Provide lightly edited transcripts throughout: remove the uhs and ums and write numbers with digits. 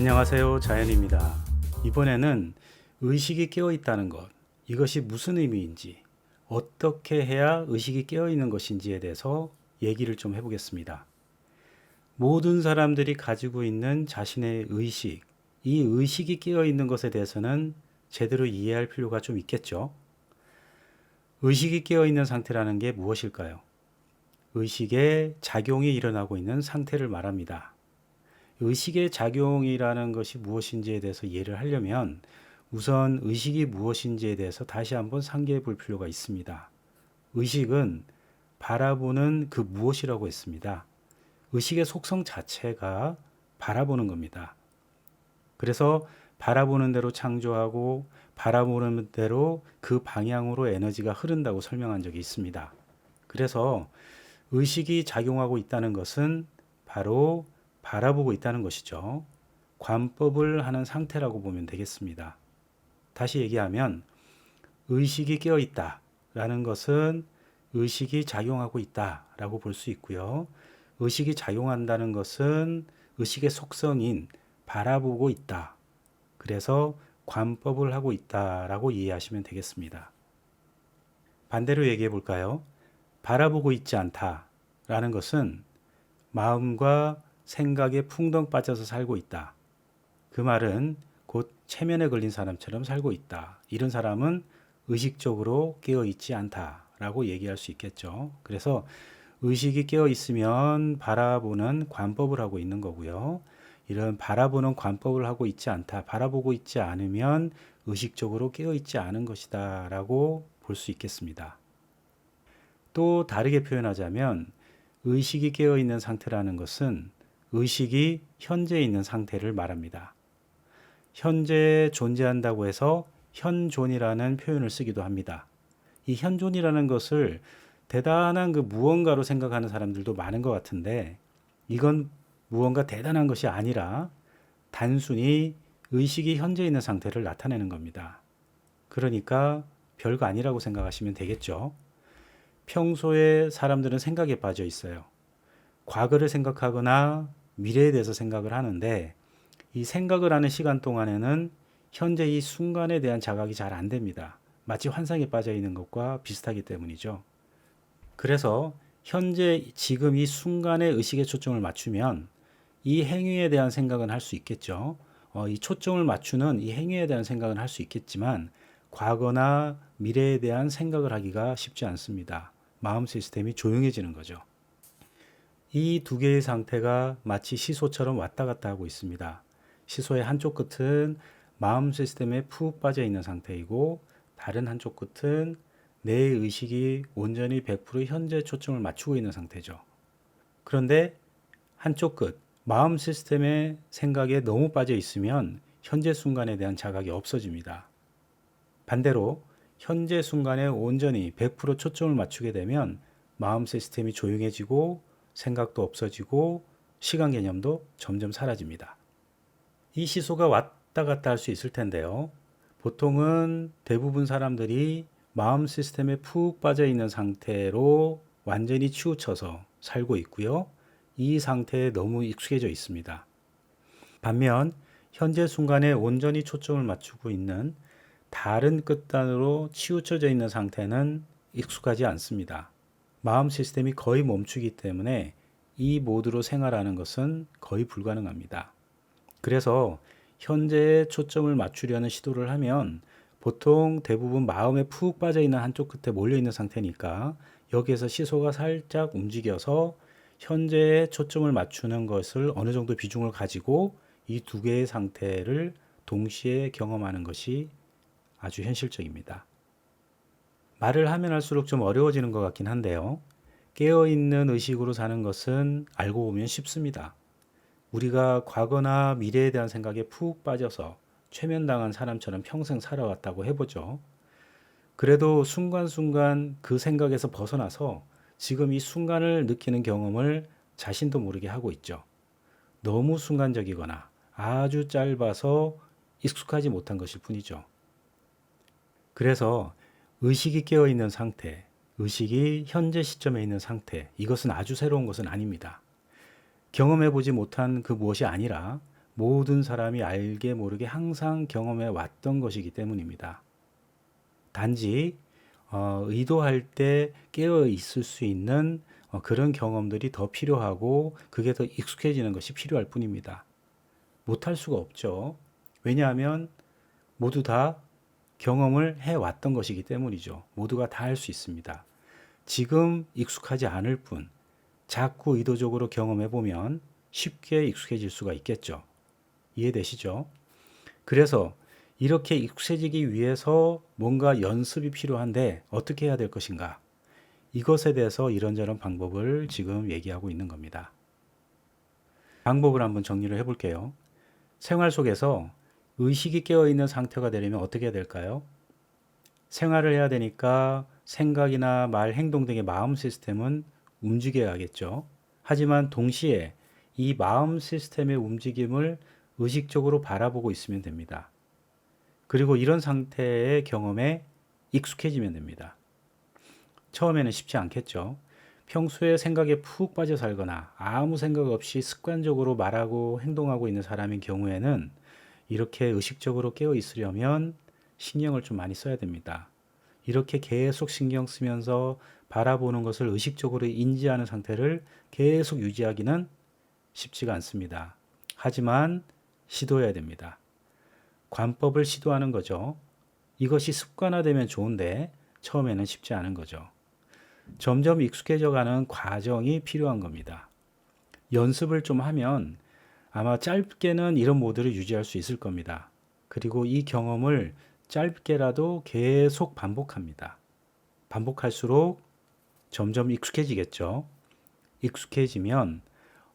안녕하세요. 자연입니다. 이번에는 의식이 깨어 있다는 것, 이것이 무슨 의미인지, 어떻게 해야 의식이 깨어 있는 것인지에 대해서 얘기를 좀 해보겠습니다. 모든 사람들이 가지고 있는 자신의 의식, 이 의식이 깨어 있는 것에 대해서는 제대로 이해할 필요가 좀 있겠죠. 의식이 깨어 있는 상태라는 게 무엇일까요? 의식의 작용이 일어나고 있는 상태를 말합니다. 의식의 작용이라는 것이 무엇인지에 대해서 이해를 하려면 우선 의식이 무엇인지에 대해서 다시 한번 상기해 볼 필요가 있습니다. 의식은 바라보는 그 무엇이라고 했습니다. 의식의 속성 자체가 바라보는 겁니다. 그래서 바라보는 대로 창조하고 바라보는 대로 그 방향으로 에너지가 흐른다고 설명한 적이 있습니다. 그래서 의식이 작용하고 있다는 것은 바로 바라보고 있다는 것이죠. 관법을 하는 상태라고 보면 되겠습니다. 다시 얘기하면 의식이 깨어 있다 라는 것은 의식이 작용하고 있다 라고 볼 수 있고요. 의식이 작용한다는 것은 의식의 속성인 바라보고 있다. 그래서 관법을 하고 있다 라고 이해하시면 되겠습니다. 반대로 얘기해 볼까요? 바라보고 있지 않다 라는 것은 마음과 생각에 풍덩 빠져서 살고 있다. 그 말은 곧 체면에 걸린 사람처럼 살고 있다. 이런 사람은 의식적으로 깨어 있지 않다라고 얘기할 수 있겠죠. 그래서 의식이 깨어 있으면 바라보는 관법을 하고 있는 거고요. 이런 바라보는 관법을 하고 있지 않다. 바라보고 있지 않으면 의식적으로 깨어 있지 않은 것이다라고 볼 수 있겠습니다. 또 다르게 표현하자면 의식이 깨어 있는 상태라는 것은 의식이 현재 있는 상태를 말합니다. 현재 존재한다고 해서 현존이라는 표현을 쓰기도 합니다. 이 현존이라는 것을 대단한 그 무언가로 생각하는 사람들도 많은 것 같은데 이건 무언가 대단한 것이 아니라 단순히 의식이 현재 있는 상태를 나타내는 겁니다. 그러니까 별거 아니라고 생각하시면 되겠죠. 평소에 사람들은 생각에 빠져 있어요. 과거를 생각하거나 미래에 대해서 생각을 하는데 이 생각을 하는 시간 동안에는 현재 이 순간에 대한 자각이 잘 안 됩니다. 마치 환상에 빠져 있는 것과 비슷하기 때문이죠. 그래서 현재 지금 이 순간에 의식의 초점을 맞추면 이 행위에 대한 생각은 할 수 있겠죠. 이 초점을 맞추는 이 행위에 대한 생각은 할 수 있겠지만 과거나 미래에 대한 생각을 하기가 쉽지 않습니다. 마음 시스템이 조용해지는 거죠. 이 두 개의 상태가 마치 시소처럼 왔다 갔다 하고 있습니다. 시소의 한쪽 끝은 마음 시스템에 푹 빠져 있는 상태이고 다른 한쪽 끝은 내 의식이 온전히 100% 현재 초점을 맞추고 있는 상태죠. 그런데 한쪽 끝, 마음 시스템의 생각에 너무 빠져 있으면 현재 순간에 대한 자각이 없어집니다. 반대로 현재 순간에 온전히 100% 초점을 맞추게 되면 마음 시스템이 조용해지고 생각도 없어지고 시간 개념도 점점 사라집니다. 이 시소가 왔다 갔다 할 수 있을 텐데요. 보통은 대부분 사람들이 마음 시스템에 푹 빠져 있는 상태로 완전히 치우쳐서 살고 있고요. 이 상태에 너무 익숙해져 있습니다. 반면 현재 순간에 온전히 초점을 맞추고 있는 다른 끝단으로 치우쳐져 있는 상태는 익숙하지 않습니다. 마음 시스템이 거의 멈추기 때문에 이 모드로 생활하는 것은 거의 불가능합니다. 그래서 현재에 초점을 맞추려는 시도를 하면 보통 대부분 마음에 푹 빠져 있는 한쪽 끝에 몰려 있는 상태니까 여기에서 시소가 살짝 움직여서 현재에 초점을 맞추는 것을 어느 정도 비중을 가지고 이 두 개의 상태를 동시에 경험하는 것이 아주 현실적입니다. 말을 하면 할수록 좀 어려워지는 것 같긴 한데요. 깨어있는 의식으로 사는 것은 알고 보면 쉽습니다. 우리가 과거나 미래에 대한 생각에 푹 빠져서 최면당한 사람처럼 평생 살아왔다고 해보죠. 그래도 순간순간 그 생각에서 벗어나서 지금 이 순간을 느끼는 경험을 자신도 모르게 하고 있죠. 너무 순간적이거나 아주 짧아서 익숙하지 못한 것일 뿐이죠. 그래서 의식이 깨어있는 상태, 의식이 현재 시점에 있는 상태, 이것은 아주 새로운 것은 아닙니다. 경험해보지 못한 그 무엇이 아니라 모든 사람이 알게 모르게 항상 경험해 왔던 것이기 때문입니다. 단지 의도할 때 깨어 있을 수 있는 그런 경험들이 더 필요하고 그게 더 익숙해지는 것이 필요할 뿐입니다. 못할 수가 없죠. 왜냐하면 모두 다 경험을 해왔던 것이기 때문이죠. 모두가 다 할 수 있습니다. 지금 익숙하지 않을 뿐, 자꾸 의도적으로 경험해보면 쉽게 익숙해질 수가 있겠죠. 이해되시죠? 그래서 이렇게 익숙해지기 위해서 뭔가 연습이 필요한데 어떻게 해야 될 것인가? 이것에 대해서 이런저런 방법을 지금 얘기하고 있는 겁니다. 방법을 한번 정리를 해볼게요. 생활 속에서 의식이 깨어있는 상태가 되려면 어떻게 해야 될까요? 생활을 해야 되니까 생각이나 말, 행동 등의 마음 시스템은 움직여야겠죠. 하지만 동시에 이 마음 시스템의 움직임을 의식적으로 바라보고 있으면 됩니다. 그리고 이런 상태의 경험에 익숙해지면 됩니다. 처음에는 쉽지 않겠죠. 평소에 생각에 푹 빠져 살거나 아무 생각 없이 습관적으로 말하고 행동하고 있는 사람인 경우에는 이렇게 의식적으로 깨어 있으려면 신경을 좀 많이 써야 됩니다. 이렇게 계속 신경 쓰면서 바라보는 것을 의식적으로 인지하는 상태를 계속 유지하기는 쉽지가 않습니다. 하지만 시도해야 됩니다. 관법을 시도하는 거죠. 이것이 습관화되면 좋은데 처음에는 쉽지 않은 거죠. 점점 익숙해져 가는 과정이 필요한 겁니다. 연습을 좀 하면 아마 짧게는 이런 모드를 유지할 수 있을 겁니다. 그리고 이 경험을 짧게라도 계속 반복합니다. 반복할수록 점점 익숙해지겠죠. 익숙해지면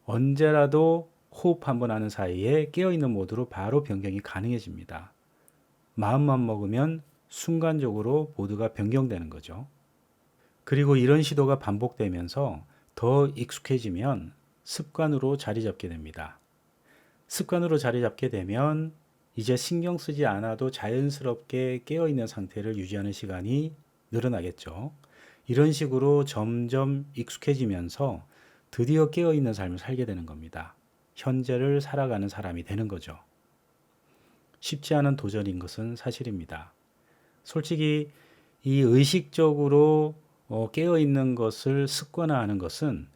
언제라도 호흡 한번 하는 사이에 깨어있는 모드로 바로 변경이 가능해집니다. 마음만 먹으면 순간적으로 모드가 변경되는 거죠. 그리고 이런 시도가 반복되면서 더 익숙해지면 습관으로 자리 잡게 됩니다. 습관으로 자리 잡게 되면 이제 신경 쓰지 않아도 자연스럽게 깨어있는 상태를 유지하는 시간이 늘어나겠죠. 이런 식으로 점점 익숙해지면서 드디어 깨어있는 삶을 살게 되는 겁니다. 현재를 살아가는 사람이 되는 거죠. 쉽지 않은 도전인 것은 사실입니다. 솔직히 이 의식적으로 깨어있는 것을 습관화하는 것은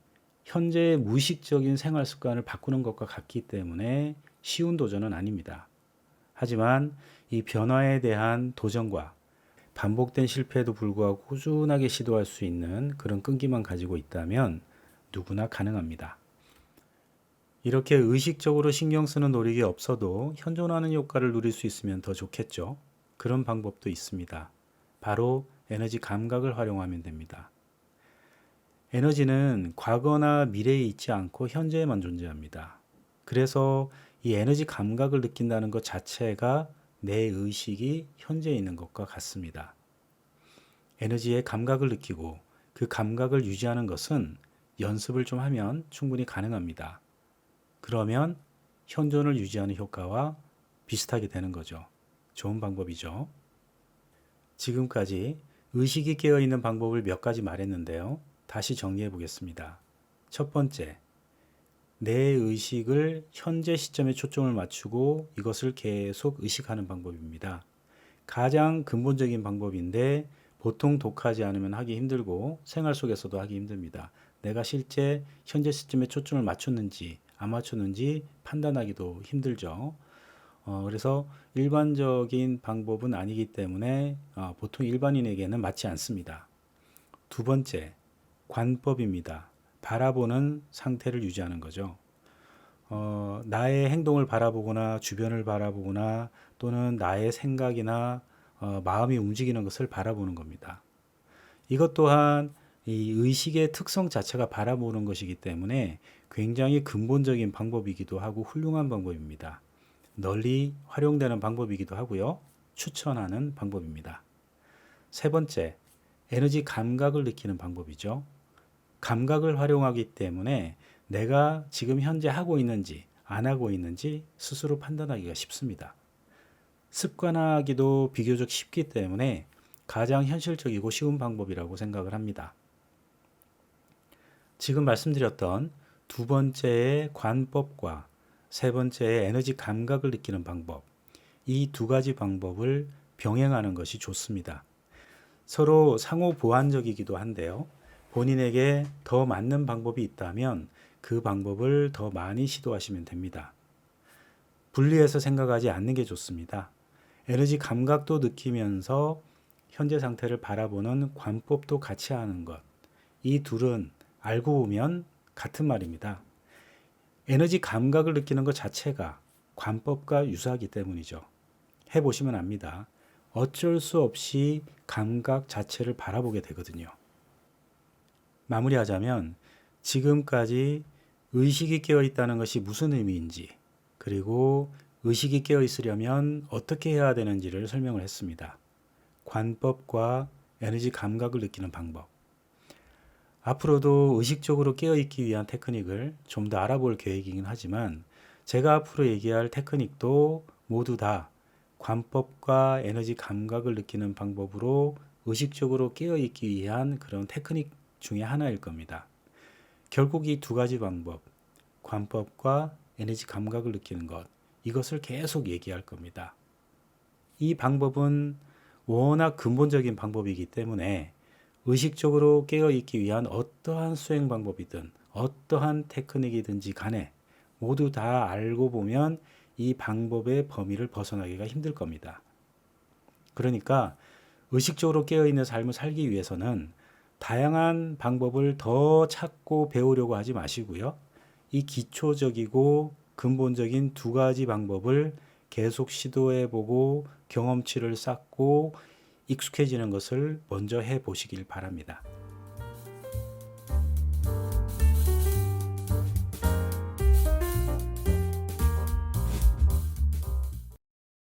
현재의 무의식적인 생활 습관을 바꾸는 것과 같기 때문에 쉬운 도전은 아닙니다. 하지만 이 변화에 대한 도전과 반복된 실패에도 불구하고 꾸준하게 시도할 수 있는 그런 끈기만 가지고 있다면 누구나 가능합니다. 이렇게 의식적으로 신경 쓰는 노력이 없어도 현존하는 효과를 누릴 수 있으면 더 좋겠죠. 그런 방법도 있습니다. 바로 에너지 감각을 활용하면 됩니다. 에너지는 과거나 미래에 있지 않고 현재에만 존재합니다. 그래서 이 에너지 감각을 느낀다는 것 자체가 내 의식이 현재에 있는 것과 같습니다. 에너지의 감각을 느끼고 그 감각을 유지하는 것은 연습을 좀 하면 충분히 가능합니다. 그러면 현존을 유지하는 효과와 비슷하게 되는 거죠. 좋은 방법이죠. 지금까지 의식이 깨어있는 방법을 몇 가지 말했는데요. 다시 정리해 보겠습니다. 첫 번째, 내 의식을 현재 시점에 초점을 맞추고 이것을 계속 의식하는 방법입니다. 가장 근본적인 방법인데 보통 독하지 않으면 하기 힘들고 생활 속에서도 하기 힘듭니다. 내가 실제 현재 시점에 초점을 맞췄는지 안 맞췄는지 판단하기도 힘들죠. 그래서 일반적인 방법은 아니기 때문에 보통 일반인에게는 맞지 않습니다. 두 번째, 관법입니다. 바라보는 상태를 유지하는 거죠. 나의 행동을 바라보거나 주변을 바라보거나 또는 나의 생각이나 마음이 움직이는 것을 바라보는 겁니다. 이것 또한 이 의식의 특성 자체가 바라보는 것이기 때문에 굉장히 근본적인 방법이기도 하고 훌륭한 방법입니다. 널리 활용되는 방법이기도 하고요. 추천하는 방법입니다. 세 번째, 에너지 감각을 느끼는 방법이죠. 감각을 활용하기 때문에 내가 지금 현재 하고 있는지 안 하고 있는지 스스로 판단하기가 쉽습니다. 습관화하기도 비교적 쉽기 때문에 가장 현실적이고 쉬운 방법이라고 생각을 합니다. 지금 말씀드렸던 두 번째의 관법과 세 번째, 에너지 감각을 느끼는 방법. 이 두 가지 방법을 병행하는 것이 좋습니다. 서로 상호 보완적이기도 한데요. 본인에게 더 맞는 방법이 있다면 그 방법을 더 많이 시도하시면 됩니다. 분리해서 생각하지 않는 게 좋습니다. 에너지 감각도 느끼면서 현재 상태를 바라보는 관법도 같이 하는 것. 이 둘은 알고 보면 같은 말입니다. 에너지 감각을 느끼는 것 자체가 관법과 유사하기 때문이죠. 해보시면 압니다. 어쩔 수 없이 감각 자체를 바라보게 되거든요. 마무리하자면 지금까지 의식이 깨어 있다는 것이 무슨 의미인지, 그리고 의식이 깨어 있으려면 어떻게 해야 되는지를 설명을 했습니다. 관법과 에너지 감각을 느끼는 방법. 앞으로도 의식적으로 깨어 있기 위한 테크닉을 좀 더 알아볼 계획이긴 하지만 제가 앞으로 얘기할 테크닉도 모두 다 관법과 에너지 감각을 느끼는 방법으로 의식적으로 깨어 있기 위한 그런 테크닉 중에 하나일 겁니다. 결국 이 두 가지 방법, 관법과 에너지 감각을 느끼는 것, 이것을 계속 얘기할 겁니다. 이 방법은 워낙 근본적인 방법이기 때문에 의식적으로 깨어 있기 위한 어떠한 수행 방법이든 어떠한 테크닉이든지 간에 모두 다 알고 보면 이 방법의 범위를 벗어나기가 힘들 겁니다. 그러니까 의식적으로 깨어 있는 삶을 살기 위해서는 다양한 방법을 더 찾고 배우려고 하지 마시고요. 이 기초적이고 근본적인 두 가지 방법을 계속 시도해보고 경험치를 쌓고 익숙해지는 것을 먼저 해보시길 바랍니다.